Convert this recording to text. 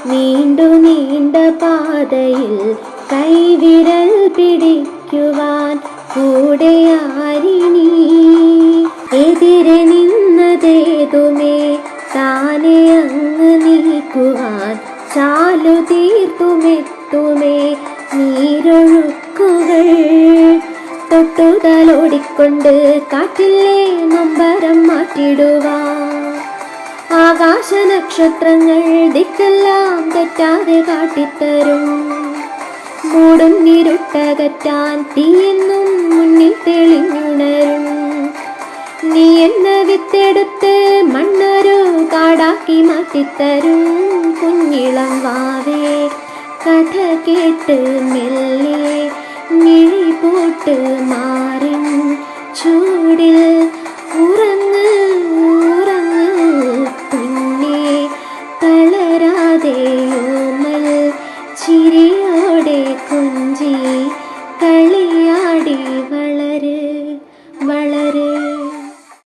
നീണ്ടു നീണ്ട പാതയിൽ കൈവിരൽ പിടിക്കുവാൻ കൂടെയാരിനി. എതിരെ നിന്നതേതുമേ താനെ അങ്ങ് നീക്കുവാൻ ചാലു തീർത്തുമെത്തുമേ നീരൊഴുക്കുകൾ. തൊട്ടുതലോടിക്കൊണ്ട് കാറ്റിലെ നൊമ്പരം മാറ്റിടുവാൻ ആകാശ നക്ഷത്രങ്ങൾ ദിക്കെല്ലാം തെറ്റാതെ കാട്ടിത്തരും. മൂടും നിരുട്ടകറ്റാൻ തീയെന്നും മുന്നിൽ തെളിഞ്ഞുണരും. നീ എന്ന വിത്തെടുത്ത് മണ്ണൊരു കാടാക്കി മാറ്റിത്തരും. കുഞ്ഞിളം വാവേ കഥ കേട്ട് മെല്ലെ മിഴി പോട്ട് മാറിൻ ചൂടിൽ